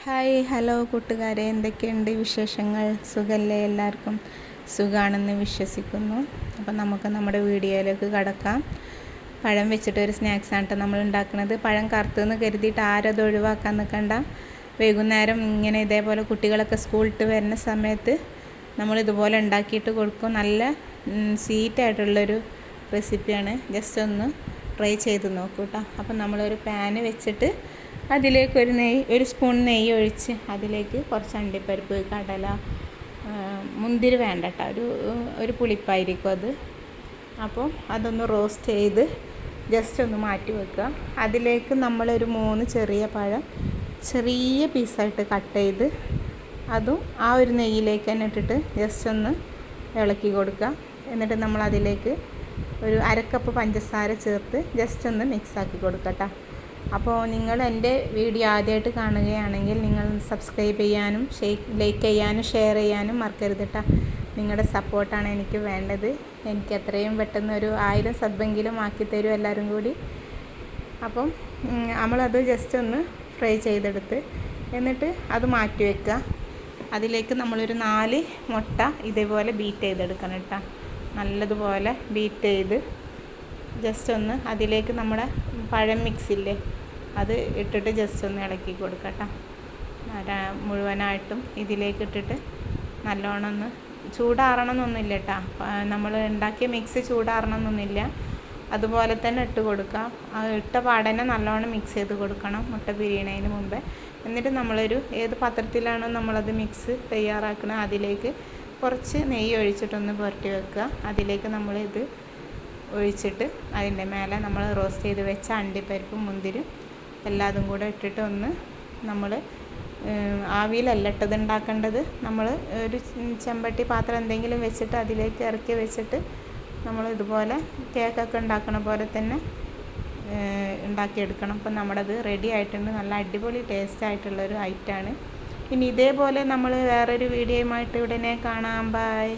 Hi hello കൂട്ടുകാരെ, എന്തൊക്കെയുണ്ട് വിശേഷങ്ങൾ? സുഖമല്ലേ? എല്ലാവർക്കും സുഖമാണെന്ന് വിശ്വസിക്കുന്നു. അപ്പം നമുക്ക് നമ്മുടെ വീഡിയോയിലേക്ക് കടക്കാം. പഴം വെച്ചിട്ടൊരു സ്നാക്സാണ് നമ്മൾ ഉണ്ടാക്കുന്നത്. പഴം കറുത്തെന്ന് കരുതിയിട്ട് ആരും അത് ഒഴിവാക്കാൻ നിൽക്കണ്ട. വൈകുന്നേരം ഇങ്ങനെ ഇതേപോലെ കുട്ടികളൊക്കെ സ്കൂളിട്ട് വരുന്ന സമയത്ത് നമ്മളിതുപോലെ ഉണ്ടാക്കിയിട്ട് കൊടുക്കും. നല്ല സ്വീറ്റായിട്ടുള്ളൊരു റെസിപ്പിയാണ്. ജസ്റ്റ് ഒന്ന് ട്രൈ ചെയ്ത് നോക്കൂ കേട്ടോ. അപ്പം നമ്മളൊരു പാന് വെച്ചിട്ട് അതിലേക്ക് ഒരു സ്പൂൺ നെയ്യ് ഒഴിച്ച് അതിലേക്ക് കുറച്ച് അണ്ടിപ്പരിപ്പ്, കടല, മുന്തിരി വേണ്ട കേട്ടോ, ഒരു പുളിപ്പായിരിക്കും അത്. അപ്പോൾ അതൊന്ന് റോസ്റ്റ് ചെയ്ത് ജസ്റ്റ് ഒന്ന് മാറ്റി വെക്കുക. അതിലേക്ക് നമ്മളൊരു 3 ചെറിയ പഴം ചെറിയ പീസായിട്ട് കട്ട് ചെയ്ത് അതും ആ ഒരു നെയ്യിലേക്ക് തന്നെ ഇട്ടിട്ട് ജസ്റ്റ് ഒന്ന് ഇളക്കി കൊടുക്കുക. എന്നിട്ട് നമ്മളതിലേക്ക് ഒരു 1/2 കപ്പ് പഞ്ചസാര ചേർത്ത് ജസ്റ്റ് ഒന്ന് മിക്സാക്കി കൊടുക്കുക കേട്ടോ. അപ്പോൾ നിങ്ങൾ എൻ്റെ വീഡിയോ ആദ്യമായിട്ട് കാണുകയാണെങ്കിൽ നിങ്ങൾ സബ്സ്ക്രൈബ് ചെയ്യാനും ലൈക്ക് ചെയ്യാനും ഷെയർ ചെയ്യാനും മറക്കരുത് കേട്ടോ. നിങ്ങളുടെ സപ്പോർട്ടാണ് എനിക്ക് വേണ്ടത്. എനിക്ക് എത്രയും പെട്ടെന്ന് ഒരു 1000 സബ്ബെങ്കിലും ആക്കി തരും എല്ലാവരും കൂടി. അപ്പം നമ്മളത് ജസ്റ്റ് ഒന്ന് ഫ്രൈ ചെയ്തെടുത്ത് എന്നിട്ട് അത് മാറ്റി വെക്കുക. അതിലേക്ക് നമ്മളൊരു 4 മുട്ട ഇതേപോലെ ബീറ്റ് ചെയ്തെടുക്കണം കേട്ടോ. നല്ലതുപോലെ ബീറ്റ് ചെയ്ത് ജസ്റ്റ് ഒന്ന് അതിലേക്ക് നമ്മുടെ പഴം മിക്സില്ലേ അത് ഇട്ടിട്ട് ജസ്റ്റ് ഒന്ന് ഇളക്കി കൊടുക്കട്ടോ. മുഴുവനായിട്ടും ഇതിലേക്ക് ഇട്ടിട്ട് നല്ലോണം ഒന്ന് ചൂടാറണമെന്നൊന്നുമില്ല കേട്ടോ. നമ്മൾ ഉണ്ടാക്കിയ മിക്സ് ചൂടാറണമെന്നൊന്നുമില്ല. അതുപോലെ തന്നെ ഇട്ട് കൊടുക്കാം. ഇട്ട പാടനെ നല്ലോണം മിക്സ് ചെയ്ത് കൊടുക്കണം മുട്ട പിരിയണതിന് മുമ്പേ. എന്നിട്ട് നമ്മളൊരു ഏത് പാത്രത്തിലാണോ നമ്മളത് മിക്സ് തയ്യാറാക്കുന്നത് അതിലേക്ക് കുറച്ച് നെയ്യ് ഒഴിച്ചിട്ടൊന്ന് പുരട്ടി വെക്കുക. അതിലേക്ക് നമ്മളിത് ഒഴിച്ചിട്ട് അതിൻ്റെ മേലെ നമ്മൾ റോസ്റ്റ് ചെയ്ത് വെച്ച അണ്ടിപ്പരിപ്പും മുന്തിരും എല്ലാതും കൂടെ ഇട്ടിട്ട് ഒന്ന് നമ്മൾ ആവിയിലല്ല ഇട്ടത് ഉണ്ടാക്കേണ്ടത്. നമ്മൾ ഒരു ചെമ്പട്ടി പാത്രം എന്തെങ്കിലും വെച്ചിട്ട് അതിലേക്ക് ഇറക്കി വെച്ചിട്ട് നമ്മൾ ഇതുപോലെ കേക്കൊക്കെ ഉണ്ടാക്കണ പോലെ തന്നെ ഉണ്ടാക്കിയെടുക്കണം. അപ്പം നമ്മുടേത് റെഡി ആയിട്ടുണ്ട്. നല്ല അടിപൊളി ടേസ്റ്റ് ആയിട്ടുള്ളൊരു ഐറ്റമാണ്. ഇനി ഇതേപോലെ നമ്മൾ വേറൊരു വീഡിയോയുമായിട്ട് ഉടനെ കാണാം. ബൈ.